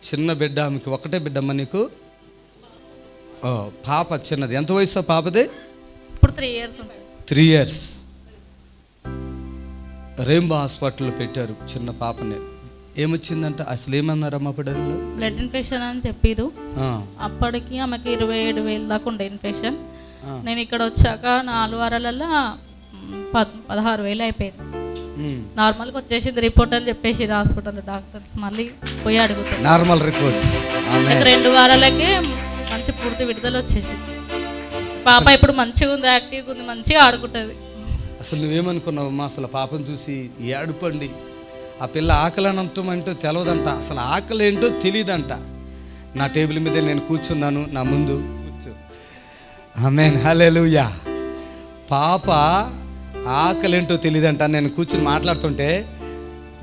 చిన్న బిడ్డ, ఆమెకి ఒకటే బిడ్డమ్మ నీకు? పాప చిన్నది. ఎంత వయసు పాపది? ఇప్పుడు 3 years ఉంటుంది. 3 years. రెయిన్బో హాస్పిటల్లో పెట్టారు చిన్న పాపని. ఏమొచ్చిందంట? అసలు ఏమన్నారమ్మా? పిల్లలు బ్లడ్ ఇన్ఫెక్షన్ అని చెప్పారు. అప్పటికి ఆమెకి 27,000 దాకా ఉండే ఇన్ఫెక్షన్. నేను ఇక్కడ వచ్చాక 4 వారాలలో 16,000 అయిపోయింది. నార్మల్గా వచ్చేసింది రిపోర్ట్ అని చెప్పేసి హాస్పిటల్ డాక్టర్స్. మళ్ళీ పోయి అడుగుతారు నార్మల్ రిపోర్ట్స్. 2 వారాలకే మంచి పూర్తి విడుదల వచ్చేసింది. పాప ఇప్పుడు మంచిగా ఉంది, యాక్టివ్గా ఉంది, మంచిగా ఆడుకుంటుంది. అసలు నువ్వేమనుకున్నావమ్మా? అసలు పాపను చూసి ఏడుపండి. ఆ పిల్ల ఆకలనంతం అంటూ తెలవదంట, అసలు ఆకలి ఏంటో తెలియదంట. నా టేబుల్ మీద నేను కూర్చున్నాను, నా ముందు కూర్చో. ఆమేన్, హల్లెలూయా. పాప ఆకలి ఏంటో తెలియదంట. నేను కూర్చుని మాట్లాడుతుంటే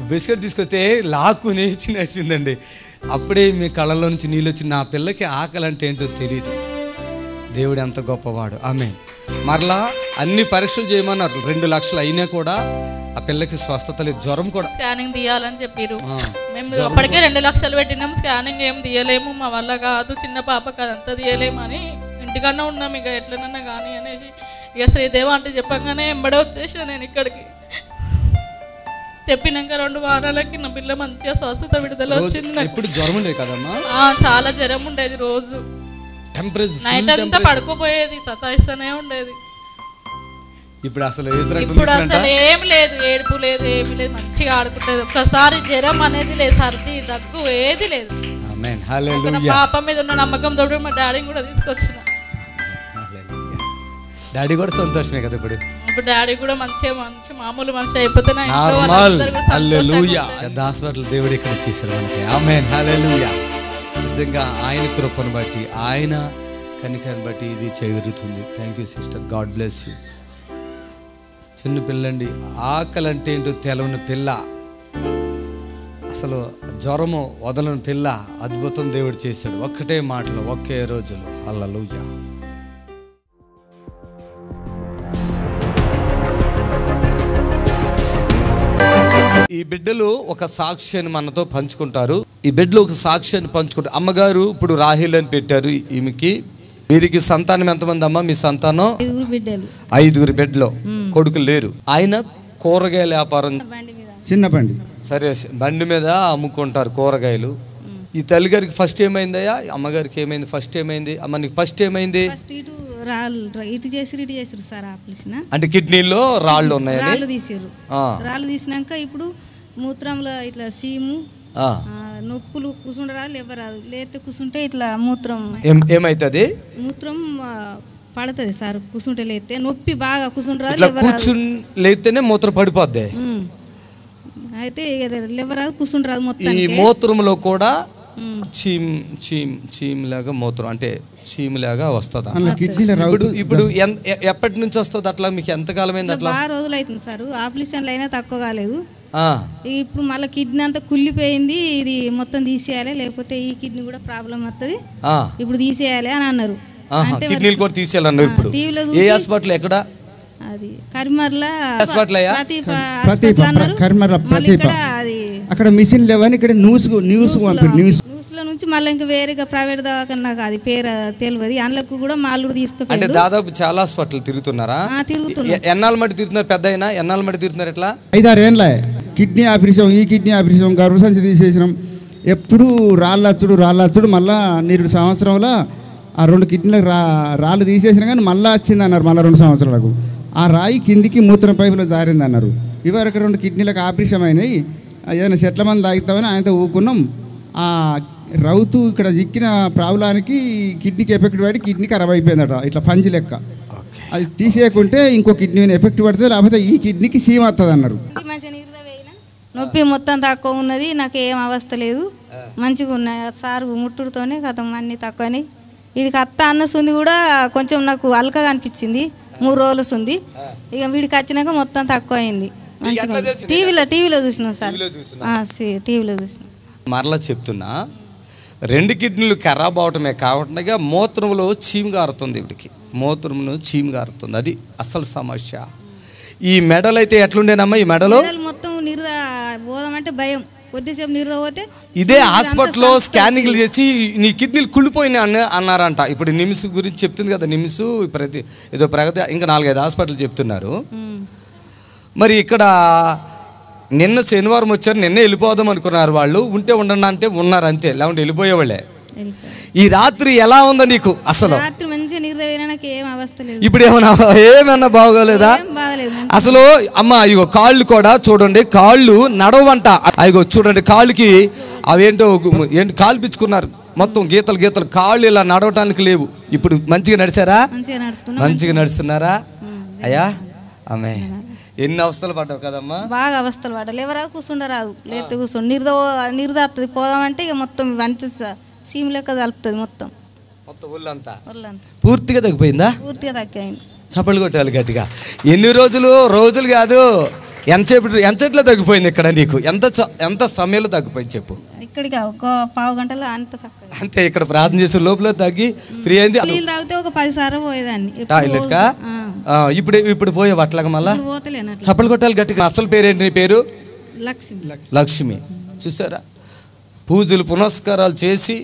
బిస్కెట్ తీసుకొస్తే లాక్కుని తినేసిందండి. అప్పుడే మీ కళ్ళలో నుంచి నీళ్ళు వచ్చి, నా పిల్లకి ఆకలి అంటే ఏంటో తెలియదు. దేవుడు ఎంత గొప్పవాడు. ఆమేన్. మరలా అన్ని పరీక్షలు చేయమన్నారు. 2 లక్షలు అయినా కూడా ఆ పిల్లకి స్వస్థత లేదు. జ్వరం కూడా. స్కానింగ్ తీయాలని చెప్పారు. మేము అప్పటికే 2 లక్షలు పెట్టినాం. స్కానింగ్ ఏం తీయలేము, మా వల్ల కాదు, చిన్న పాపకి అదంతా తీయలేము అని ఇంటికన్నా ఉన్నాం. ఇక ఎట్లనన్నా కానీ అనేసి ఇక శ్రీదేవ అంటే చెప్పంగానే ఎంబడే వచ్చేసిన నేను ఇక్కడికి. చెప్పినాక 2 వారాలకి నా పిల్ల మంచిగా స్వస్థత విడుదల వచ్చింది. ఇప్పుడు జ్వరం ఉండేది కదమ్మా? చాలా జ్వరం ఉండేది. రోజు నైట్ అంతా పడుకోపోయేది, సతాయిస్తూనే ఉండేది. ఇప్పుడు అసలు ఏం లేదు, ఏడుపు లేదు, ఏమి లేదు, మంచిగా ఆడుకుంటేది. ఒక్కసారి జ్వరం అనేది లేదు, సర్ది దగ్గు ఏది లేదు. పాప మీద ఉన్న నమ్మకం తోటి మా డాడీని కూడా తీసుకొచ్చిన. డాడీ కూడా సంతోషమే కదా ఇప్పుడు. ఇప్పుడు డాడీ కూడా మంచిగా మంచి మామూలు మనిషి అయిపోతే హాస్పిటల్ దేవుడు ఇక్కడ చేశారు మనకి. ఆమేన్, హల్లెలూయా. నిజంగా ఆయన కృపను బట్టి, ఆయన కనికను బట్టి ఇది జరుగుతుంది. Thank you sister, God bless you. చిన్న పిల్లండి, ఆకలి అంటే ఏంటో తెలవని పిల్ల, అసలు జ్వరము వదలని పిల్ల, అద్భుతం దేవుడు చేశాడు. ఒక్కటే మాటలో, ఒకే రోజులో. హల్లెలూయా. ఈ బిడ్డలు ఒక సాక్ష్యాన్ని మనతో పంచుకుంటారు. ఈ బిడ్డలు ఒక సాక్ష్యాన్ని పంచుకుంటారు. అమ్మగారు ఇప్పుడు రాహిల్ అని పెట్టారు ఈమెకి. వీరికి సంతానం ఎంతమంది అమ్మా? మీ సంతానం 5 బిడ్డలు, కొడుకులు లేరు. ఆయన కూరగాయల వ్యాపారం, చిన్న బండి, సరే బండి మీద అమ్ముకుంటారు కూరగాయలు. ఈ తల్లిగారికి ఫస్ట్ ఏమైందయ్యా? అమ్మగారికి ఏమైంది? ఫస్ట్ ఏమైంది అమ్మ? నీకు ఫస్ట్ ఏమైంది? అంటే కిడ్నీలో రాళ్ళు ఉన్నాయి. రాళ్ళు తీసినాక ఇప్పుడు మూత్రంలో ఇట్లా సీము, నొప్పులు, కూర్చుండరాదు, ఎవరాదు, లేతే కూర్చుంటే ఇట్లా మూత్రం ఏమైతుంది? మూత్రం పడుతుంది సార్. కూర్చుంటే లేతే నొప్పి బాగా, కూర్చుండరాదు, కూర్చుని లేతేనే మూత్రం పడిపోద్ది. అయితే ఎవరాదు, కూర్చుండరాదు. మొత్తం ఈ మూత్రంలో కూడా చీమ్ లాగా మూత్రం, అంటే చీమ్ లాగా వస్తుంది. ఇప్పుడు ఎప్పటి నుంచి వస్తుంది అట్లా? మీకు ఎంతకాలం అయింది అట్లా? 6 రోజులు అవుతుంది సార్. ఆపరేషన్లు అయినా తక్కువ కాలేదు. ఇప్పుడు మళ్ళీ కిడ్నీ అంతా కుళ్ళిపోయింది, ఇది మొత్తం తీసేయాలి, లేకపోతే ఈ కిడ్నీ కూడా ప్రాబ్లం వస్తుంది, ఇప్పుడు తీసేయాలి అని అన్నారు. కిడ్నీలు కూడా తీసేయాలన్నారు. ఇప్పుడు ఏ హాస్పిటల్? ఎక్కడ? అది కరిమర్ల అక్కడ మిషన్ లేవని ఇక్కడ న్యూస్ నుంచి మళ్ళీ ఇంకా వేరేగా ప్రైవేట్ దవాఖాన, అది పేరు తెలియదు, అందులోకి కూడా మాలు తీసుకుపోయి. అంటే దాదాపు చాలా హాస్పిటల్ తిరుగుతున్నారా? ఎన్నాళ్ళ మట్టి తిరుగుతున్నారు? పెద్ద అయినా ఎన్నాళ్ళ మట్టి తిరుగుతున్నారు? ఎట్లా? 5-6 ఏళ్ళ కిడ్నీ ఆపరేషన్, ఈ కిడ్నీ ఆపరేషన్, గర్భసంచి తీసేసినాం. ఎప్పుడు రాళ్ళచ్చుడు. మళ్ళా 2 సంవత్సరంలో ఆ 2 కిడ్నీలకు రాళ్ళు తీసేసినా కానీ మళ్ళీ వచ్చింది అన్నారు. మళ్ళీ 2 సంవత్సరాలకు ఆ రాయి కిందికి మూత్రం పైపులో జారింది అన్నారు. ఇవరకు 2 కిడ్నీలకు ఆపరేషన్ అయినాయి. ఏదైనా చెట్ల మంది తాగుతామని ఆయనతో ఊకున్నాం. ఆ రౌతు ఇక్కడ చిక్కిన ప్రాబ్లానికి కిడ్నీకి ఎఫెక్ట్ పడి కిడ్నీ ఖరాబ్ అయిపోయిందట, ఇట్లా పంచి లెక్క. అది తీసేయకుంటే ఇంకో కిడ్నీ ఎఫెక్ట్ పడితే, లేకపోతే ఈ కిడ్నీకి సీమ్ వస్తుంది అన్నారు. నొప్పి మొత్తం తక్కువ ఉన్నది, నాకు ఏం అవస్థ లేదు, మంచిగా ఉన్నాయి. సార్ ముట్టుడుతోనే కథం అన్నీ తక్కువని. వీడికి అత్త అన్నసుంది కూడా కొంచెం నాకు అల్కగా అనిపించింది. 3 రోజులు ఉంది. ఇక వీడికి వచ్చినాక మొత్తం తక్కువ అయింది. మంచిగా టీవీలో చూసినాం సార్. టీవీలో చూసినాం. మరలా చెప్తున్నా, 2 కిడ్నీలు ఖరాబ్ అవటమే కాకుండా మూత్రంలో చీమ్ గారుతుంది. వీడికి మూత్రంలో చీమ్ గారుతుంది. అది అసలు సమస్య. ఈ మెడలు అయితే ఎట్లుండేనమ్మా? ఈ మెడలో మొత్తం పోదామంటే భయం. కొద్దిసేపు నిద్ర పోతే ఇదే హాస్పిటల్లో స్కానింగ్లు చేసి నీ కిడ్నీలు కుళ్ళిపోయినాయి అన్నారంట. ఇప్పుడు నిమ్స్ గురించి చెప్తుంది కదా, నిమ్స్ ఏదో ప్రగతి ఇంకా 4-5 హాస్పిటల్ చెప్తున్నారు. మరి ఇక్కడ నిన్న శనివారం వచ్చారు, నిన్నే వెళ్ళిపోదాం అనుకున్నారు వాళ్ళు. ఉంటే ఉండండి అంటే ఉన్నారు అంతే, లేకుంటే వెళ్ళిపోయేవాళ్ళే. ఈ రాత్రి ఎలా ఉందా నీకు? అసలు రాత్రి మంచిగా నిద్ర పోయినా నాకు ఏం అవస్థ లేదు. ఇప్పుడు ఏమన్నా బాగోలేదా? అసలు అమ్మ ఇగో కాళ్ళు కూడా చూడండి, కాళ్ళు నడవంట. అయ్యో చూడండి కాళ్ళకి అవేంటో కాలు పిచ్చుకున్నారు, మొత్తం గీతలు కాళ్ళు ఇలా నడవటానికి లేవు. ఇప్పుడు మంచిగా నడిచారా? మంచిగా నడుస్తున్నారా అయ్యా? ఆమె ఎన్ని అవస్థలు పడ్డావు కదమ్మా? బాగా అవస్థలు పడ్డా. లేవరాదు, కూర్చుండరాదు, లేతే కూర్చోండి. నిరద వస్తుంది పోదామంటే ఇక మొత్తం మంచి సీమ్ లెక్క కలుపుతుంది. మొత్తం ఒళ్ళంతా పూర్తిగా తగ్గిపోయిందా? పూర్తిగా తగ్గిపోయింది. చప్పలు కొట్టాలి గట్టిగా. ఎన్ని రోజులు కాదు, ఎంతసేట్లో తగ్గిపోయింది ఇక్కడ నీకు? ఎంత సమయంలో తగ్గిపోయింది చెప్పు? ఇక్కడికి ఒక పావు గంటలో అంత తక్కువ అంతే. ఇక్కడ ప్రార్థన చేసే లోపల తగ్గి ఫ్రీ అయింది. నీళ్ళు తాగితే ఒక 10 సార్లు పోయేదాన్ని టాయిలెట్ కా. ఇప్పుడు పోయే అట్లాగా మళ్ళా పోతలేను. చప్పలు కొట్టాలి గట్టిగా. అసలు పేరేంటి నీ పేరు? లక్ష్మి. చూసారా, పూజలు పునస్కారాలు చేసి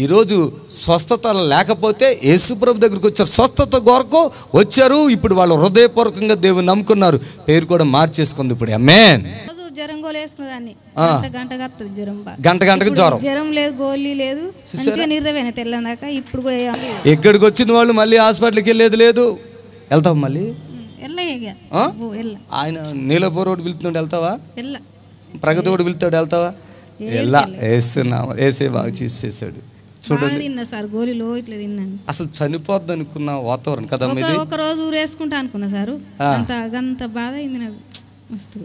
ఈరోజు స్వస్థత లేకపోతే యేసుప్రభు దగ్గరికి వచ్చారు, స్వస్థత కొరకు వచ్చారు. ఇప్పుడు వాళ్ళు హృదయపూర్వకంగా దేవుని నమ్ముకున్నారు, పేరు కూడా మార్చేసుకుంది ఇప్పుడు. ఆమేన్. జ్వరం గోలు వేసుకునేదాన్ని, గంటకు జ్వరం లేదు, గోళీ లేదు, మంచిగా నిర్దవేనా తెల్లందాక. ఇప్పుడు ఎక్కడికి వచ్చిన వాళ్ళు మళ్ళీ హాస్పిటల్కి వెళ్ళేది లేదు. వెళ్తావు మళ్ళీ? ఆయన నీలపూరోడు పిలుతున్నాడు, వెళ్తావా? ప్రగతి కూడా పిలుతాడు, వెళ్తావా? వేసే బాగా చేసేసాడు. చూడండి అసలు చనిపోద్ది అనుకున్న వాతావరణం కదా. ఒక రోజు ఊరేసుకుంటా అనుకున్నా సార్, అంత బాధ అయింది నాకు మస్తు.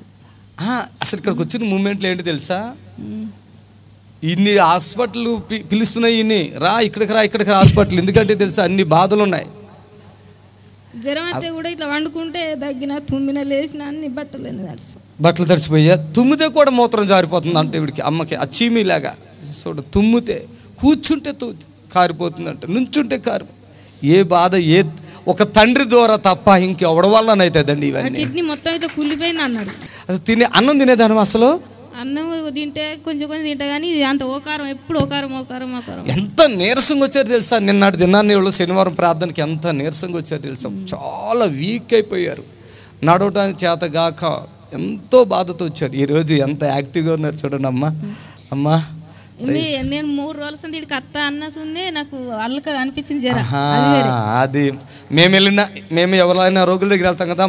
అసలు ఇక్కడికి వచ్చిన మూమెంట్లు ఏంటి తెలుసా? ఇన్ని హాస్పిటల్ పిలుస్తున్నాయి, ఇన్ని ఇక్కడికి రా హాస్పిటల్. ఎందుకంటే తెలుసా అన్ని బాధలు ఉన్నాయి. జ్వరం అయితే కూడా ఇట్లా వండుకుంటే దగ్గిన తుమ్మిన లేచిన అన్ని బట్టలు తడిచిపోయా. తుమ్మితే కూడా మూత్రం జారిపోతుంది అంటే వీడికి, అమ్మకి ఆ చీమీలాగా. చూడ తుమ్మితే కూర్చుంటే కారిపోతుంది అంట, నుంచుంటే ఏ బాధ ఒక తండ్రి ద్వారా తప్ప ఇంకెవడ వల్లనైతుందండి ఇవన్నీ. కిడ్నీ మొత్తం ఇట్లా కుళ్ళిపోయింది అన్నాడు. అసలు అన్నం తినేదాను అసలు? అన్నం తింటే కొంచెం తింటా కానీ అంత ఓకారం, ఎప్పుడు ఓకారం. ఎంత నీరసంగా వచ్చారు తెలుసా? నిన్నటి దినాన్ని వాళ్ళు శనివారం ప్రార్థనకి ఎంత నీరసంగా వచ్చారు తెలుసా? చాలా వీక్ అయిపోయారు, నడవడానికి చేతగాక ఎంతో బాధతో వచ్చారు. ఈరోజు ఎంత యాక్టివ్గా ఉన్నారు చూడండి. అమ్మా నేను 3 రోజుల వీడికి అత్త అన్నసుంది, నాకు అల్లక అనిపించింది. అది మేము ఎవరైనా రోగుల దగ్గర వెళ్తాం కదా,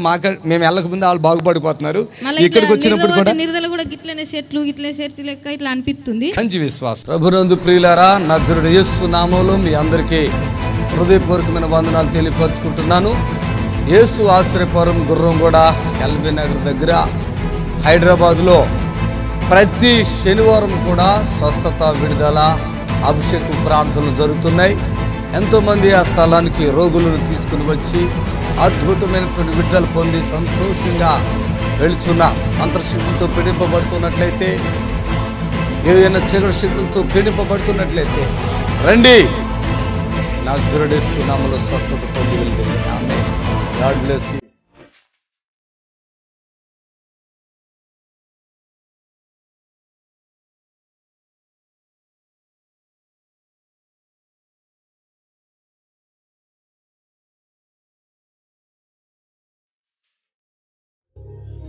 మేము వెళ్ళక ముందు వాళ్ళు బాగుపడిపోతున్నారు. ఇక్కడికి వచ్చినప్పుడు కూడా నిర్దలు కూడా గిట్లనే చెట్లు గిట్లనే చర్చి లెక్క ఇట్లా అనిపిస్తుంది. మంచి విశ్వాసం. ప్రభునందు ప్రియులారా, నజరుడు యేసు నామములో మీ అందరికీ హృదయపూర్వకమైన వందనాలు తెలియపరుచుకుంటున్నాను. యేసు ఆశ్రయపురం గుర్రంగూడ ఎల్బీ నగర్ దగ్గర హైదరాబాద్లో ప్రతి శనివారం కూడా స్వస్థత, విడుదల, అభిషేకం ప్రార్థనలు జరుగుతున్నాయి. ఎంతోమంది ఆ స్థలానికి రోగులను తీసుకుని వచ్చి అద్భుతమైనటువంటి విడుదల పొంది సంతోషంగా వెళుచున్న అంతర్శక్తులతో పీడింపబడుతున్నట్లయితే, ఏదైనా చీకటి శక్తులతో పీడింపబడుతున్నట్లయితే రండి, నజరేయుడు యేసు నామములో స్వస్థత పొంది వెళ్తుంది. ఆమేన్. God bless you.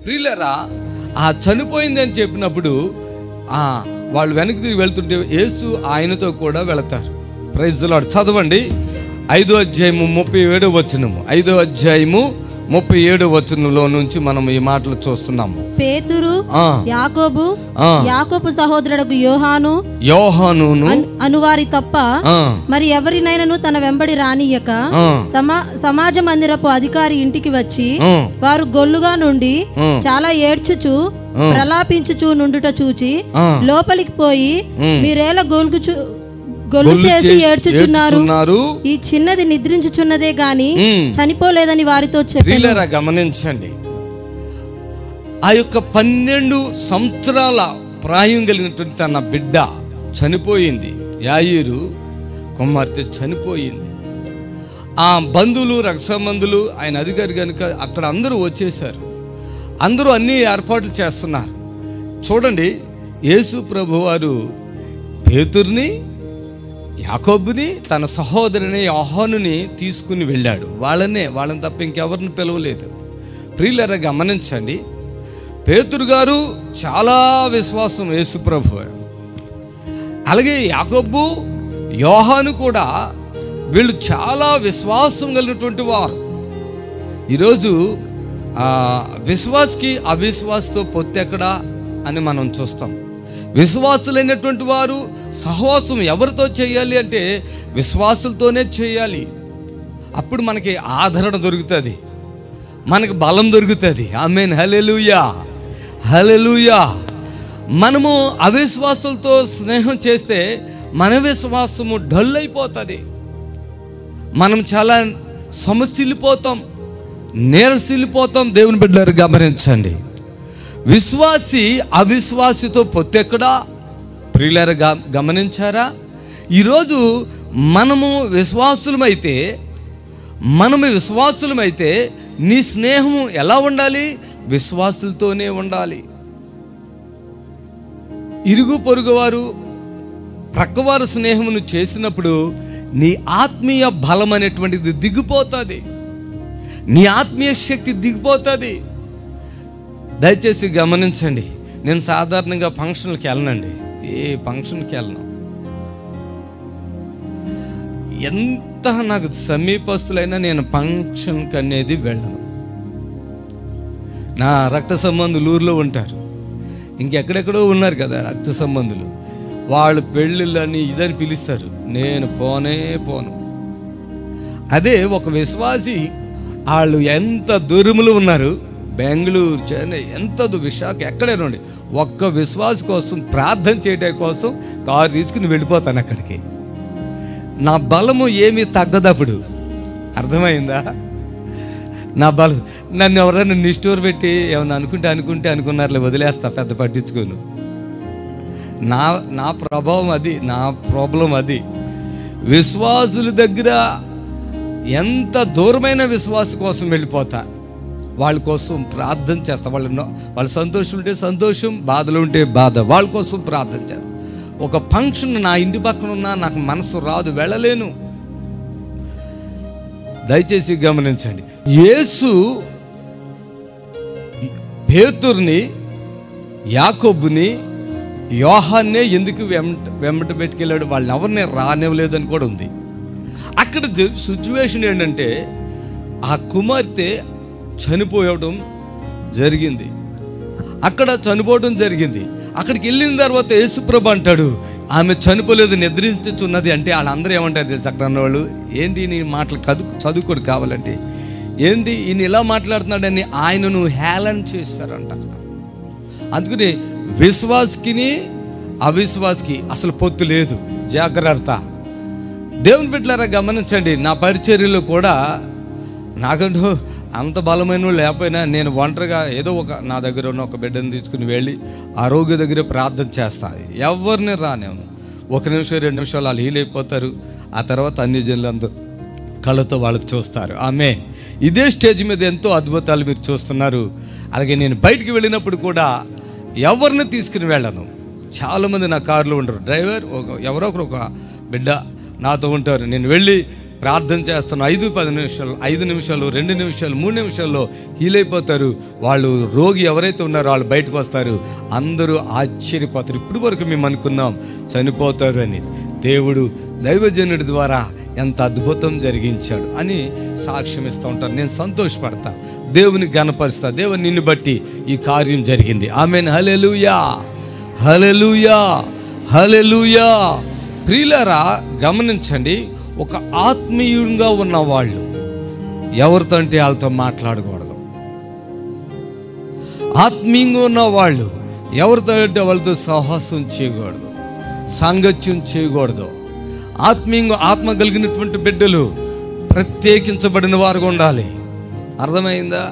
ప్రియులారా, ఆ చనిపోయింది అని చెప్పినప్పుడు వాళ్ళు వెనక్కి తిరిగి వెళ్తుంటే యేసు ఆయనతో కూడా వెళతారు. Praise the lord. చదవండి 5వ అధ్యాయము 37వ వచనము. 5వ అధ్యాయము 37వ వచనంలో నుంచి మనం ఈ మాటలు చూస్తున్నాము. పేతురు, యాకోబు సహోదరుడు యోహానును అనువారి తప్ప మరి ఎవరినైనాను తన వెంబడి రానియక సమాజ మందిరపు అధికారి ఇంటికి వచ్చి వారు గొల్లుగా నుండి చాలా ఏడ్చుచు ప్రలాపించుచు నుండుట చూచి లోపలికి పోయి మీరేలా గొల్లు చేసి ఏడ్చుచున్నారు, ఈ చిన్నది నిద్రించుచున్నదే గాని చనిపోలేదని వారితో చెప్పారు. గమనించండి, ఆ యొక్క 12 సంవత్సరాల ప్రాయం కలిగినటువంటి తన బిడ్డ చనిపోయింది. యాయీరు కుమార్తె చనిపోయింది. ఆ బంధువులు, రక్షాబంధువులు, ఆయన అధికారి కనుక అక్కడ అందరూ వచ్చేసారు. అందరూ అన్ని ఏర్పాట్లు చేస్తున్నారు. చూడండి, యేసు ప్రభువారు పేతురుని, యాకోబుని, తన సహోదరుని యోహానుని తీసుకుని వెళ్ళాడు. వాళ్ళని తప్ప ఇంకెవరిని పిలవలేదు. ప్రియులారా గమనించండి, పేతురు గారు చాలా విశ్వాసం యేసు ప్రభు, అలాగే యాకోబు, యోహాను కూడా వీళ్ళు చాలా విశ్వాసం కలిగినటువంటి వారు. ఈరోజు విశ్వాసకి అవిశ్వాసతో పొత్తెక్కడా అని మనం చూస్తాం. విశ్వాసులైనటువంటి వారు సహవాసం ఎవరితో చేయాలి అంటే విశ్వాసులతోనే చేయాలి. అప్పుడు మనకి ఆదరణ దొరుకుతుంది, మనకి బలం దొరుకుతుంది. ఆమేన్, హల్లెలూయా, హల్లెలూయా. మనము అవిశ్వాసులతో స్నేహం చేస్తే మన విశ్వాసము డల్ అయిపోతుంది. మనం చాలా సమస్యలిపోతాం, నీరసిల్లిపోతాం. దేవుని బిడ్డలారా గమనించండి, విశ్వాసి అవిశ్వాసితో పొత్తెక్కడా? ప్రియులారా గమనించారా? ఈరోజు మనము విశ్వాసులమైతే నీ స్నేహము ఎలా ఉండాలి? విశ్వాసులతోనే ఉండాలి. ఇరుగు పొరుగువారు, ప్రక్కవారు స్నేహమును చేసినప్పుడు నీ ఆత్మీయ బలం అనేటువంటిది దిగిపోతుంది, నీ ఆత్మీయ శక్తి దిగిపోతుంది. దయచేసి గమనించండి, నేను సాధారణంగా ఫంక్షన్కి వెళ్ళనండి, ఏ ఫంక్షన్కి వెళ్ళను. ఎంత నాకు సమీపస్తులైనా నేను ఫంక్షన్కి అనేది వెళ్ళను. నా రక్త సంబంధులు ఊర్లో ఉంటారు, ఇంకెక్కడెక్కడో ఉన్నారు కదా రక్త సంబంధులు, వాళ్ళు పెళ్ళిళ్ళని ఇదని పిలుస్తారు, నేను పోను. అదే ఒక విశ్వాసి, వాళ్ళు ఎంత దూరములు ఉన్నారు, బెంగళూరు, చెన్నై, ఎంత విశాఖ, ఎక్కడైనా ఒక్క విశ్వాస కోసం ప్రార్థన చేయడం కోసం కారు తీసుకుని వెళ్ళిపోతాను అక్కడికి. నా బలము ఏమీ తగ్గదప్పుడు. అర్థమైందా? నా బలం, నన్ను ఎవరైనా నిష్ఠూరు పెట్టి ఏమన్నా అనుకున్నారులే, వదిలేస్తా, పెద్ద పట్టించుకోను. నా ప్రభావం అది, నా ప్రాబ్లం అది. విశ్వాసుల దగ్గర ఎంత దూరమైన విశ్వాస కోసం వెళ్ళిపోతా, వాళ్ళ కోసం ప్రార్థన చేస్తా. వాళ్ళ సంతోషం ఉంటే సంతోషం, బాధలు ఉంటే బాధ, వాళ్ళ కోసం ప్రార్థన చేస్తా. ఒక ఫంక్షన్ నా ఇంటి పక్కన ఉన్నా నాకు మనసు రాదు, వెళ్ళలేను. దయచేసి గమనించండి, యేసు పేతురుని, యాకోబుని, యోహాన్నే ఎందుకు వెంబట పెట్టుకెళ్ళాడు? వాళ్ళని ఎవరిని రానివ్వలేదని కూడా ఉంది. అక్కడ సిచ్యువేషన్ ఏంటంటే, ఆ కుమార్తె చనిపోవడం జరిగింది. అక్కడికి వెళ్ళిన తర్వాత యేసుప్రభు అంటాడు, ఆమె చనిపోలేదు, నిద్రించుచున్నది. అంటే వాళ్ళందరూ ఏమంటారు తెలుసు అక్కడ ఉన్నవాళ్ళు, ఏంటి నీ మాటలు చదువుకోడు కావాలంటే, ఏంటి ఈయన ఇలా మాట్లాడుతున్నాడని ఆయనను హేళన చేస్తారంట. అందుకని విశ్వాసకి అవిశ్వాసకి అసలు పొత్తు లేదు, జాగ్రత్త. దేవుని బిడ్డలారా గమనించండి, నా పరిచర్యలో కూడా నాకంటూ అంత బలమైన లేకపోయినా నేను ఒంటరిగా ఏదో నా దగ్గర ఉన్న ఒక బిడ్డను తీసుకుని వెళ్ళి ఆ రోగి దగ్గర ప్రార్థన చేస్తాను. ఎవరిని రానేను, 1 నిమిషం 2 నిమిషాలు వాళ్ళు హీలైపోతారు. ఆ తర్వాత అన్ని జనులందరూ కళ్ళతో వాళ్ళు చూస్తారు. ఆమేన్. ఇదే స్టేజ్ మీద ఎంతో అద్భుతాలు మీరు చూస్తున్నారు. అలాగే నేను బయటికి వెళ్ళినప్పుడు కూడా ఎవరిని తీసుకుని వెళ్ళను. చాలామంది నా కారులో ఉంటారు, డ్రైవర్, ఎవరో ఒకరు ఒక బిడ్డ నాతో ఉంటారు. నేను వెళ్ళి ప్రార్థన చేస్తాను. 5-10 నిమిషాలు, 5 నిమిషాలు, 2 నిమిషాలు, 3 నిమిషాల్లో హీలైపోతారు. వాళ్ళు రోగి ఎవరైతే ఉన్నారో వాళ్ళు బయటకు వస్తారు. అందరూ ఆశ్చర్యపోతారు. ఇప్పుడు వరకు మేము అనుకున్నాం చనిపోతారు అని, దేవుడు దైవజనుడి ద్వారా ఎంత అద్భుతం జరిగించాడు అని సాక్ష్యం ఇస్తూ ఉంటారు. నేను సంతోషపడతా, దేవుని ఘనపరుస్తా. దేవుని నిన్ను బట్టి ఈ కార్యం జరిగింది. ఆమేన్, హల్లెలూయా, హల్లెలూయా, హల్లెలూయా. ప్రియులారా గమనించండి, ఒక ఆత్మీయంగా ఉన్న వాళ్ళు ఎవరితో అంటే వాళ్ళతో మాట్లాడకూడదు. ఆత్మీయంగా ఉన్న వాళ్ళు ఎవరితో అంటే వాళ్ళతో సహవాసం చేయకూడదు, సాంగత్యం చేయకూడదు. ఆత్మ కలిగినటువంటి బిడ్డలు ప్రత్యేకించబడిన వారుగా ఉండాలి. అర్థమైందా?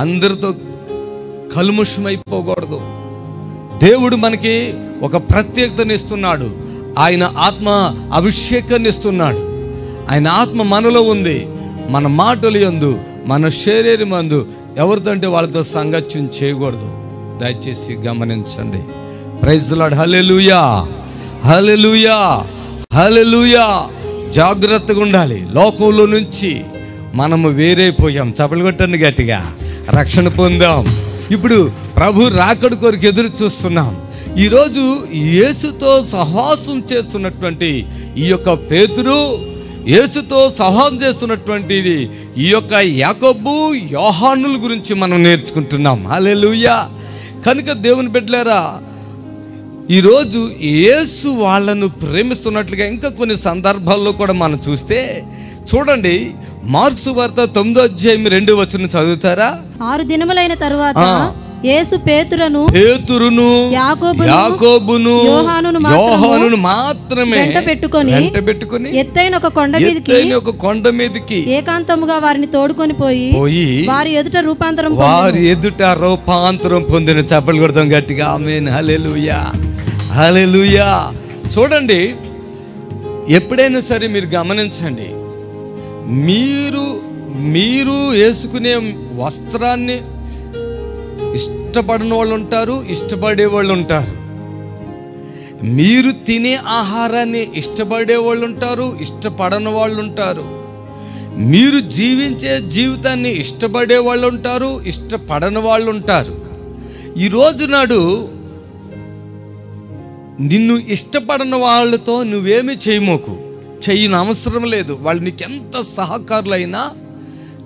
అందరితో కల్ముషమైపోకూడదు. దేవుడు మనకి ఒక ప్రత్యేకతను ఇస్తున్నాడు. ఆయన ఆత్మ అభిషేకాన్ని ఇస్తున్నాడు. ఆయన ఆత్మ మనలో ఉంది. మన మాటలు యందు, మన శరీరం యందు ఎవరితో అంటే వాళ్ళతో సంగత్యం చేయకూడదు. దయచేసి గమనించండి. Praise the Lord. హల్లెలూయా, హల్లెలూయా, హల్లెలూయా. జాగ్రత్తగా ఉండాలి. లోకంలో నుంచి మనము వేరైపోయాం. చప్పలు కొట్టండి గట్టిగా. రక్షణ పొందాం. ఇప్పుడు ప్రభు రాకడ కొరకు ఎదురు చూస్తున్నాం. ఈరోజు యేసుతో సహవాసం చేస్తున్నటువంటి ఈ యొక్క పేతురు, యేసుతో సహవాసం చేస్తున్నటువంటి ఈ యొక్క యాకోబు, యోహానుల గురించి మనం నేర్చుకుంటున్నాం. హల్లెలూయా. కనుక దేవుని బిడ్డలారా, ఈరోజు యేసు వాళ్ళను ప్రేమిస్తున్నట్లుగా ఇంకా కొన్ని సందర్భాల్లో కూడా మనం చూస్తే చూడండి. మార్కు సువార్త 9వ అధ్యాయం 2వ వచనం చదువుతారా? 6 దినములైన తరువాత యేసు పేతురును యాకోబును యోహానును మాత్రమే వెంట పెట్టుకొని ఎత్తైన ఒక కొండ మీదకి ఏకాంతముగా వారిని తోడుకొని పోయి వారి ఎదుట రూపాంతరం పొందిన. చప్పలు కొడతాం గట్టిగా. ఆమేన్. హల్లెలూయా, హల్లెలూయా. చూడండి, ఎప్పుడైనా సరే మీరు గమనించండి, మీరు వేసుకునే వస్త్రాన్ని ఇష్టపడిన వాళ్ళు ఉంటారు, ఇష్టపడే వాళ్ళు ఉంటారు. మీరు తినే ఆహారాన్ని ఇష్టపడే వాళ్ళు ఉంటారు, ఇష్టపడని వాళ్ళు ఉంటారు. మీరు జీవించే జీవితాన్ని ఇష్టపడే వాళ్ళు ఉంటారు, ఇష్టపడని వాళ్ళు ఉంటారు. ఈరోజు నాడు నిన్ను ఇష్టపడని వాళ్ళతో నువ్వేమీ చేయమోకు, చెయ్యని అవసరం లేదు. వాళ్ళు నీకెంత సహకారులైనా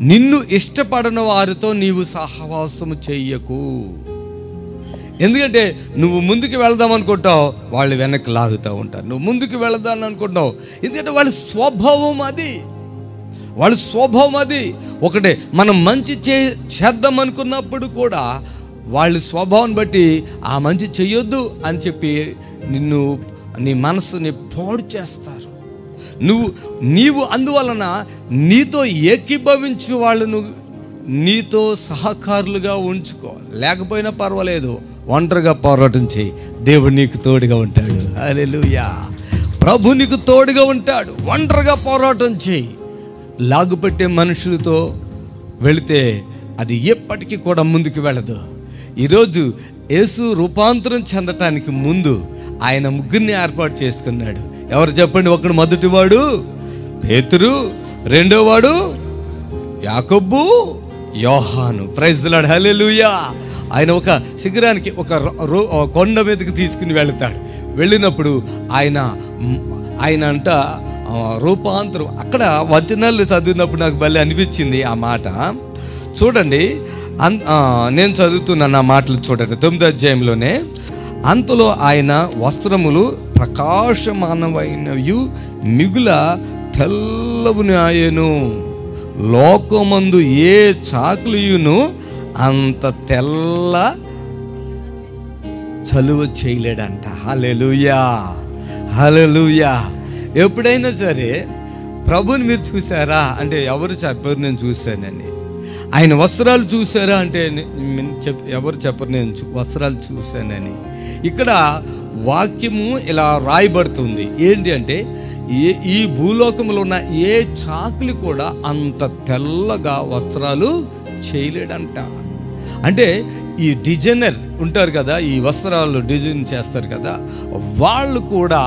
నిన్ను ఇష్టపడని వారితో నీవు సహవాసము చెయ్యకు. ఎందుకంటే నువ్వు ముందుకు వెళదాం అనుకుంటావు, వాళ్ళు వెనక్కి లాగుతూ ఉంటారు. నువ్వు ముందుకు వెళదాం అనుకుంటావు, ఎందుకంటే వాళ్ళ స్వభావం అది. ఒకటే, మనం మంచి చేద్దాం అనుకున్నప్పుడు కూడా వాళ్ళ స్వభావం బట్టి ఆ మంచి చెయ్యొద్దు అని చెప్పి నీ మనసుని పాడు చేస్తారు. నీవు అందువలన నీతో ఏకీభవించు వాళ్ళను నీతో సహకారులుగా ఉంచుకో. లేకపోయినా పర్వాలేదు, ఒంటరిగా పోరాటం చేయి. దేవుడు నీకు తోడుగా ఉంటాడు. హల్లెలూయా. ప్రభు నీకు తోడుగా ఉంటాడు. ఒంటరిగా పోరాటం చేయి. లాగుపెట్టే మనుషులతో వెళితే అది ఎప్పటికీ కూడా ముందుకు వెళ్ళదు. ఈరోజు యేసు రూపాంతరం చెందటానికి ముందు ఆయన ముగ్గురిని ఏర్పాటు చేసుకున్నాడు. ఎవరు చెప్పండి? ఒకడు మొదటివాడు పేతురు, రెండోవాడు యాకోబు, యోహాను. Praise the Lord. హల్లెలూయా. ఆయన ఒక శిఖరానికి, ఒక కొండ మీదకి తీసుకుని వెళతాడు. వెళ్ళినప్పుడు ఆయన అంట రూపాంతరం. అక్కడ వచనాలు చదివినప్పుడు నాకు భలే అనిపించింది ఆ మాట. చూడండి, నేను చదువుతున్నాను ఆ మాటలు. చూడండి, 9వ అధ్యాయంలోనే, అంతలో ఆయన వస్త్రములు ప్రకాశమానమైనవి మిగుల తెల్లవుని ఆయను, లోకమందు ఏ చాకులియును అంత తెల్ల చలువ చేయలేడంట. హల్లెలూయా, హల్లెలూయా. ఎప్పుడైనా సరే ప్రభుని మీరు చూసారా అంటే ఎవరు చెప్పరు నేను చూశానని. ఆయన వస్త్రాలు చూసారా అంటే ఎవరు చెప్పరు నేను వస్త్రాలు చూశానని. ఇక్కడ వాక్యము ఇలా రాయబడుతుంది. ఏంటి అంటే ఈ భూలోకంలో ఉన్న ఏ చాకులు కూడా అంత తెల్లగా వస్త్రాలు చేయలేడంట. అంటే ఈ డిజైనర్ ఉంటారు కదా, ఈ వస్త్రాలు డిజైన్ చేస్తారు కదా, వాళ్ళు కూడా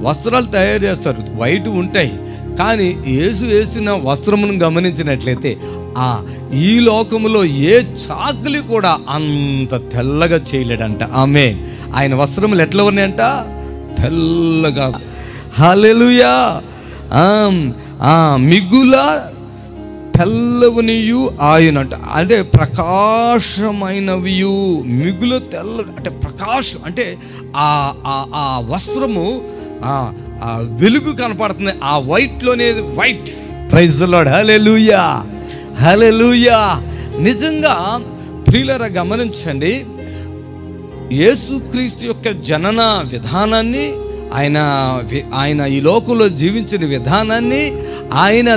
వస్త్రాలు తయారు చేస్తారు, వైట్ ఉంటాయి. కానీ యేసు వేసిన వస్త్రమును గమనించినట్లయితే ఈ లోకములో ఏ చాకులు కూడా అంత తెల్లగా చేయలేడంట. ఆమేన్. ఆయన వస్త్రములు ఎట్లా ఉన్నాయంట? తెల్లగా. హల్లెలూయా. మిగుల తెల్లవనియు ఆయనంట, అంటే ప్రకాశమైనవియు. మిగుల తెల్ల అంటే ప్రకాశం, అంటే ఆ వస్త్రము వెలుగు కనపడుతుంది. ఆ వైట్లోనే వైట్. Praise the Lord. హల్లెలూయా, హల్లెలూయా. నిజంగా ప్రియులారా గమనించండి, యేసుక్రీస్తు యొక్క జనన విధానాన్ని, ఆయన ఈ లోకంలో జీవించిన విధానాన్ని, ఆయన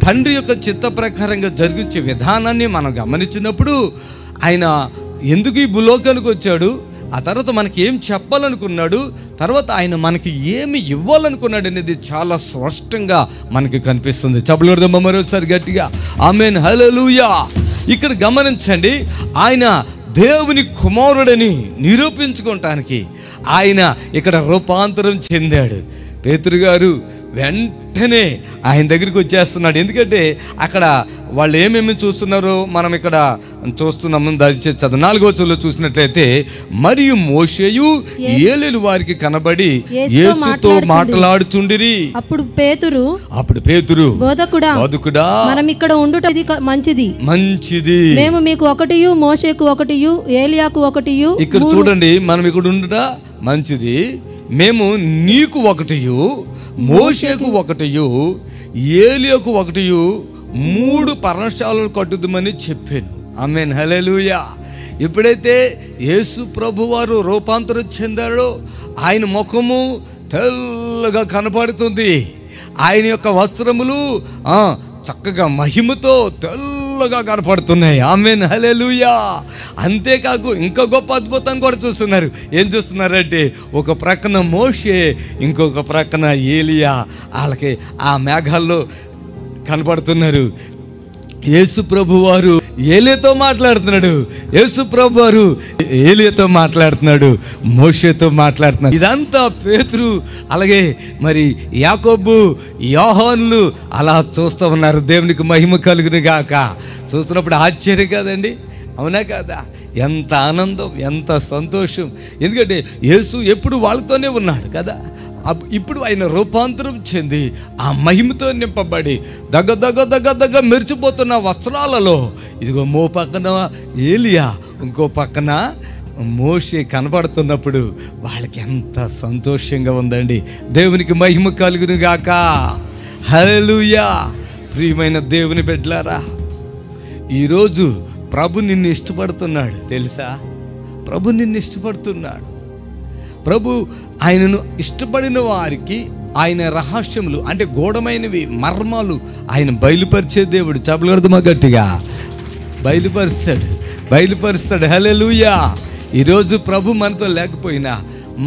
తండ్రి యొక్క చిత్త ప్రకారంగా జరిగించే విధానాన్ని మనం గమనించినప్పుడు, ఆయన ఎందుకు ఈ భూలోకానికి వచ్చాడు, ఆ తర్వాత మనకి ఏం చెప్పాలనుకున్నాడు, తర్వాత ఆయన మనకి ఏమి ఇవ్వాలనుకున్నాడు అనేది చాలా స్పష్టంగా మనకి కనిపిస్తుంది. చప్పట్లు కొడదామా మరోసారి గట్టిగా? ఆమేన్, హల్లెలూయా. ఇక్కడ గమనించండి, ఆయన దేవుని కుమారుడని నిరూపించుకోవటానికి ఆయన ఇక్కడ రూపాంతరం చెందాడు. పేతురు గారు వెంటనే ఆయన దగ్గరికి వచ్చేస్తున్నాడు. ఎందుకంటే అక్కడ వాళ్ళు ఏమేమి చూస్తున్నారో మనం ఇక్కడ చూస్తున్నాము. దయచేసి 4వ వచనంలో చూసినట్లయితే, మరియు మోషేయు ఏలీలు వారికి కనబడి యేసుతో మాట్లాడుచుండిరి. అప్పుడు పేతురు బోధకుడా మనం ఇక్కడ ఉండుట మంచిది. మేము మీకు ఒకటియు మోషేకు ఒకటియు ఏలియాకు ఒకటియు. ఇక్కడ చూడండి, మనం ఇక్కడ ఉండుట మంచిది, మేము నీకు ఒకటియు మోషేకు ఒకటియు ఏలియాకు ఒకటియు 3 పర్ణశాలలు కట్టుదామని చెప్పాను. ఆమేన్, హల్లెలూయా. ఎప్పుడైతే యేసు ప్రభువారు రూపాంతరం చెందాడో ఆయన ముఖము తెల్లగా కనపడుతుంది. ఆయన యొక్క వస్త్రములు చక్కగా మహిమతో తెల్లగా కనపడుతున్నాయి. ఆమేన్, హల్లెలూయా. అంతేకాకు ఇంకా గొప్ప అద్భుతం కూడా చూస్తున్నారు. ఏం చూస్తున్నారంటే, ఒక ప్రక్కన మోషే, ఇంకొక ప్రక్కన ఏలియా వాళ్ళకి ఆ మేఘాల్లో కనపడుతున్నారు. యేసు ప్రభువారు ఏలియాతో మాట్లాడుతున్నాడు, యేసు ప్రభువారు ఏలియాతో మాట్లాడుతున్నాడు, మోషేతో మాట్లాడుతున్నాడు. ఇదంతా పేతురు అలాగే మరి యాకోబు యోహానులు అలా చూస్తూ ఉన్నారు. దేవునికి మహిమ కలుగును గాక. చూస్తున్నప్పుడు ఆశ్చర్యం కాదండి, అవునా కాదా? ఎంత ఆనందం, ఎంత సంతోషం. ఎందుకంటే యేసు ఎప్పుడు వాళ్ళతోనే ఉన్నాడు కదా. ఇప్పుడు ఆయన రూపాంతరం చెంది ఆ మహిమతో నింపబడి దగ్గ మెరిచిపోతున్న వస్త్రాలలో ఇదిగో మో పక్కన ఏలియా, ఇంకో పక్కన మోషే కనపడుతున్నప్పుడు వాళ్ళకి ఎంత సంతోషంగా ఉందండి. దేవునికి మహిమ కలుగును గాక. హల్లెలూయా. ప్రియమైన దేవుని బిడ్డలారా, ఈరోజు ప్రభు నిన్ను ఇష్టపడుతున్నాడు తెలుసా? ప్రభు నిన్ను ఇష్టపడుతున్నాడు. ప్రభు ఆయనను ఇష్టపడిన వారికి ఆయన రహస్యములు అంటే గూఢమైనవి మర్మాలు ఆయన బయలుపరిచే దేవుడు. చపలగడతామా గట్టిగా? బయలుపరుస్తాడు. హల్లెలూయా. ఈరోజు ప్రభు మనతో లేకపోయినా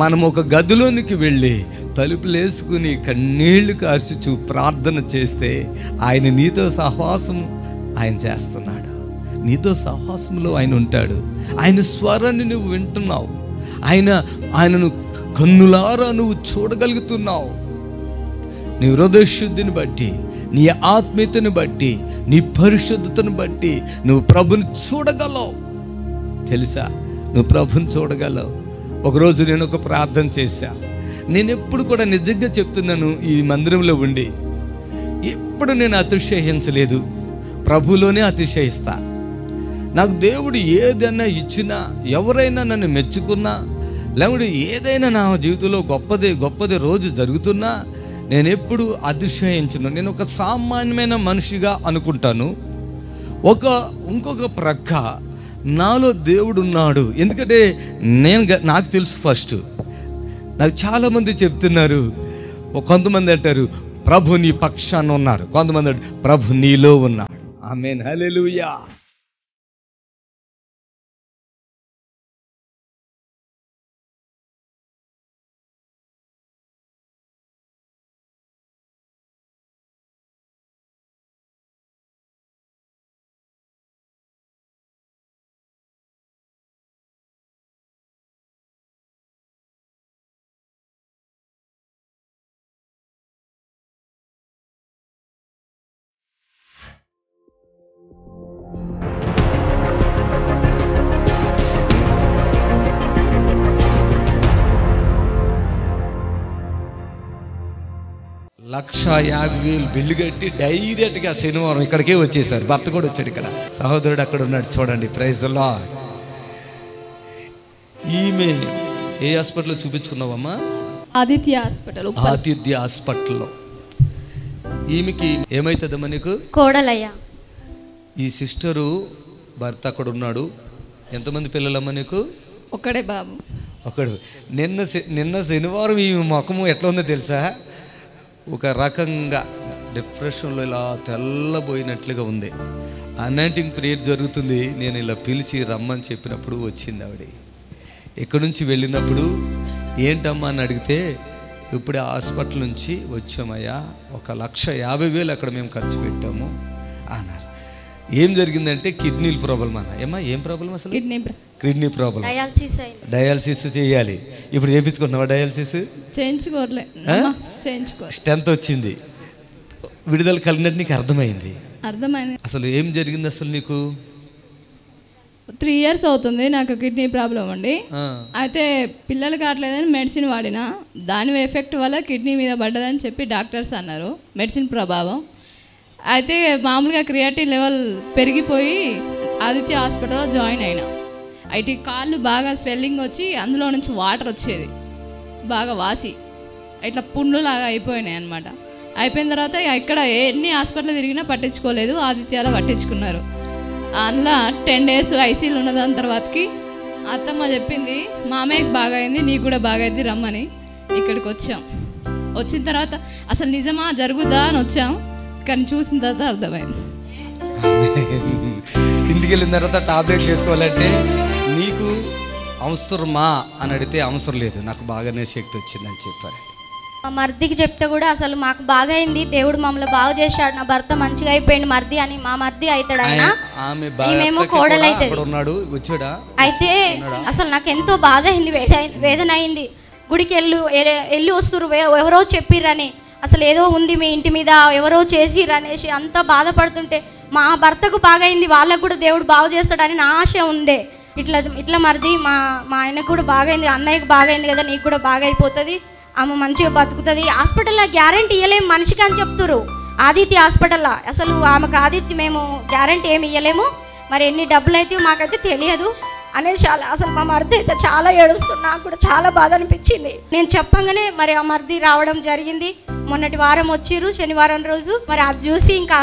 మనం ఒక గదిలోనికి వెళ్ళి తలుపులు వేసుకుని కన్నీళ్లు కార్చుచు ప్రార్థన చేస్తే ఆయన నీతో సహవాసం ఆయన చేస్తున్నాడు. నీతో సహవాసంలో ఆయన ఉంటాడు. ఆయన స్వరాన్ని నువ్వు వింటున్నావు. ఆయనను కన్నులారా నువ్వు చూడగలుగుతున్నావు. నీ హృదయశుద్ధిని బట్టి, నీ ఆత్మీయతను బట్టి, నీ పరిశుద్ధతను బట్టి నువ్వు ప్రభుని చూడగలవు. తెలుసా? నువ్వు ప్రభుని చూడగలవు. ఒకరోజు నేను ఒక ప్రార్థన చేశా. నేను ఎప్పుడు కూడా నిజంగా చెప్తున్నాను, ఈ మందిరంలో ఉండి ఎప్పుడు నేను అతిశయించలేదు, ప్రభులోనే అతిశయిస్తా. నాకు దేవుడు ఏదైనా ఇచ్చినా, ఎవరైనా నన్ను మెచ్చుకున్నా, లేకపోతే ఏదైనా నా జీవితంలో గొప్పది రోజు జరుగుతున్నా నేను ఎప్పుడు అతిశయించను. నేను ఒక సామాన్యమైన మనిషిగా అనుకుంటాను. ఇంకొక ప్రక్క నాలో దేవుడు ఉన్నాడు. ఎందుకంటే నాకు తెలుసు. ఫస్ట్ నాకు చాలామంది చెప్తున్నారు. కొంతమంది అంటారు ప్రభు నీ పక్షాన ఉన్నారు, కొంతమంది అంటారు ప్రభు నీలో ఉన్నాడు. ఆమేన్, హల్లెలూయా. $150,000 బిల్లు కట్టి డైరెక్ట్గా శనివారం ఇక్కడికే వచ్చేసారు. భర్త కూడా వచ్చాడు. ఇక్కడ సహోదరుడు అక్కడ ఉన్నాడు చూడండి. Praise the lord. ఈమె ఏ హాస్పిటల్లో చూపించుకున్నావమ్మా? ఆదిత్య హాస్పిటల్లో. ఈమెకి ఏమవుతుందమ్మా నీకు? కోడలయ్య. ఈ సిస్టరు భర్త అక్కడ ఉన్నాడు. ఎంతమంది పిల్లలమ్మా నీకు? ఒక్కడే బాబు. ఒకడు. నిన్న శనివారం ఈ ముఖము ఎట్లా ఉందో తెలుసా? ఒక రకంగా డిప్రెషన్లో ఇలా తెల్లబోయినట్లుగా ఉంది. అనాయింటింగ్ ప్రేయర్ జరుగుతుంది. నేను ఇలా పిలిచి రమ్మని చెప్పినప్పుడు వచ్చింది ఆవిడ. ఇక్కడి నుంచి వెళ్ళినప్పుడు ఏంటమ్మా అని అడిగితే, ఇప్పుడే హాస్పిటల్ నుంచి వచ్చామయ్యా, 1,50,000 అక్కడ మేము ఖర్చు పెట్టాము అన్నారు. ఏం జరిగిందంటే కిడ్నీల ప్రాబ్లం అన్న. ఏమ్మా ఏం ప్రాబ్లం అసలు? Kidney problem. డయాలసిస్ చేయాలి. ఇప్పుడు చేయించుకుంటున్నావా డయాలసిస్? స్ట్రెంత్ వచ్చింది, విడుదల కలిగినట్టు నీకు అర్థమైంది. అసలు ఏం జరిగింది అసలు నీకు? 3 years అవుతుంది నాకు కిడ్నీ ప్రాబ్లం అండి. అయితే పిల్లలు కావట్లేదని మెడిసిన్ వాడినా, దాని ఎఫెక్ట్ వల్ల కిడ్నీ మీద పడ్డదని చెప్పి డాక్టర్స్ అన్నారు, మెడిసిన్ ప్రభావం. అయితే మామూలుగా క్రియాటిన్ లెవెల్ పెరిగిపోయి ఆదిత్య హాస్పిటల్లో జాయిన్ అయినా. అయితే కాళ్ళు బాగా స్వెల్లింగ్ వచ్చి అందులో నుంచి వాటర్ వచ్చేది, బాగా వాసి ఇట్లా పుండ్లులాగా అయిపోయినాయి అనమాట. అయిపోయిన తర్వాత ఇక్కడ ఎన్ని హాస్పిటల్ తిరిగినా పట్టించుకోలేదు, ఆదిత్యాలో పట్టించుకున్నారు. అందులో 10 days ఐసీయూలో ఉన్న దాని తర్వాతకి అత్తమ్మ చెప్పింది మామయ్యకి బాగా అయింది, నీకు కూడా బాగా అయింది రమ్మని. ఇక్కడికి వచ్చాం. వచ్చిన తర్వాత అసలు నిజమా జరుగుదా అని వచ్చాం, కానీ చూసిన తర్వాత అర్థమైంది. ఇంటికి వెళ్ళిన తర్వాత టాబ్లెట్లు వేసుకోవాలంటే నీకు అవసరమా అని అడిగితే అవసరం లేదు, నాకు బాగానే శక్తి వచ్చిందని చెప్పారు. మా మర్దికి చెప్తే కూడా అసలు మాకు బాగా అయింది, దేవుడు మమ్మల్ని బాగా చేశాడు, నా భర్త మంచిగా అయిపోయింది మర్ది అని. మా మర్ది అవుతాడు ఆయన, మేమేమో కోడలు అవుతుంది. అయితే అసలు నాకు ఎంతో బాధ అయింది, వేదన అయింది. గుడికి వెళ్ళి వస్తురు, ఎవరో చెప్పిర్రని, అసలు ఏదో ఉంది మీ ఇంటి మీద, ఎవరో చేసిర్రు అనేసి అంత బాధపడుతుంటే మా భర్తకు బాగా అయింది, వాళ్ళకు కూడా దేవుడు బాగు చేస్తాడని నా ఆశ ఉండే. ఇట్లా మరిది మా ఆయనకు కూడా బాగైంది, అన్నయ్యకు బాగైంది కదా, నీకు కూడా బాగా అయిపోతుంది, ఆమె మంచిగా బతుకుతుంది. హాస్పిటల్లో గ్యారంటీ ఇవ్వలేము మనిషికి అని చెప్తురు ఆదిత్య హాస్పిటల్లో. అసలు ఆమెకు ఆదిత్య మేము గ్యారంటీ ఏమి ఇవ్వలేము, మరి ఎన్ని డబ్బులు అయితే మాకైతే తెలియదు అనేసి అసలు మా మరిది అయితే చాలా ఏడుస్తుంది. నాకు కూడా చాలా బాధ అనిపించింది. నేను చెప్పంగానే మరి ఆ మరిది రావడం జరిగింది. మొన్నటి వారం వచ్చిర్రు, శనివారం రోజు. మరి అది చూసి ఇంకా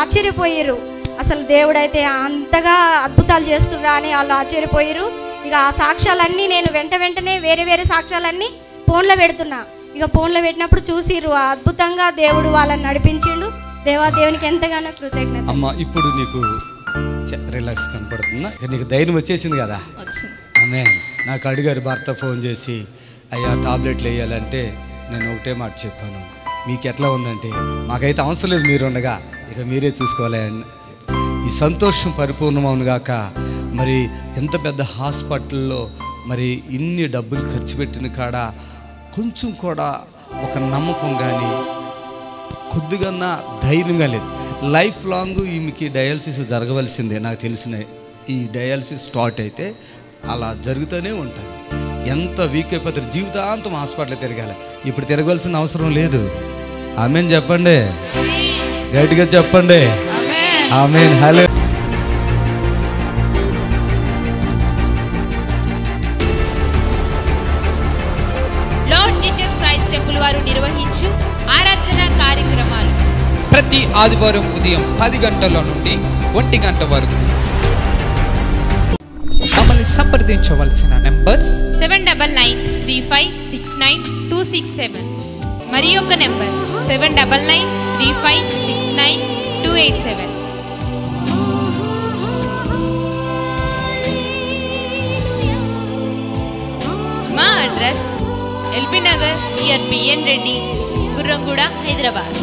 ఆశ్చర్యపోయారు, అసలు దేవుడైతే అంతగా అద్భుతాలు చేస్తున్నా అని వాళ్ళు ఆశ్చర్యపోయారు. ఇక ఆ సాక్ష్యాలన్నీ నేను వెంటనే వేరే సాక్ష్యాలన్నీ ఫోన్లో పెడుతున్నా. ఇక ఫోన్లో పెట్టినప్పుడు చూసిర్రు అద్భుతంగా దేవుడు వాళ్ళని నడిపించిండు. దేవునికి ఎంతగానో కృతజ్ఞత. అమ్మ ఇప్పుడు నీకు రిలాక్స్ కనపడుతుందా? నీకు ధైర్యం వచ్చేసింది కదా? ఆమేన్. నాకు అడిగారు భర్త ఫోన్ చేసి, అయ్యా టాబ్లెట్లు వేయాలంటే నేను ఒకటే మాట చెప్పాను, మీకు ఎట్లా ఉందంటే మాకైతే అవసరం లేదు మీరు ఉండగా, ఇక మీరే చూసుకోవాలి అని. ఈ సంతోషం పరిపూర్ణమవునుగాక. మరి ఎంత పెద్ద హాస్పిటల్లో మరి ఇన్ని డబ్బులు ఖర్చు పెట్టిన కాడ కొంచెం కూడా ఒక నమ్మకం కానీ కొద్దిగా ధైర్యంగా లేదు. లైఫ్ లాంగ్ ఈమెకి డయాలసిస్ జరగవలసిందే. నాకు తెలిసిన ఈ డయాలసిస్ స్టార్ట్ అయితే అలా జరుగుతూనే ఉంటుంది. ఎంత వీక్ అయిపోతారు, జీవితాంతం హాస్పిటల్ తిరగాలి. ఇప్పుడు తిరగవలసిన అవసరం లేదు. ఆమేన్ చెప్పండి, గట్టిగా చెప్పండి ఆమేన్. Hello. Lord Jesus Christ temple వారు నిర్వహించు ఆరాధన కార్యక్రమాలు ప్రతి ఆదివారం ఉదయం 10 గంటల నుండి 1 గంట వరకు. మమ్మల్ని సంప్రదించవలసిన నంబర్స్ 7993569267 మరి ఒక నెంబర్ 7993569287. మా address LB Nagar near BN Reddy, Gurramguda, Hyderabad.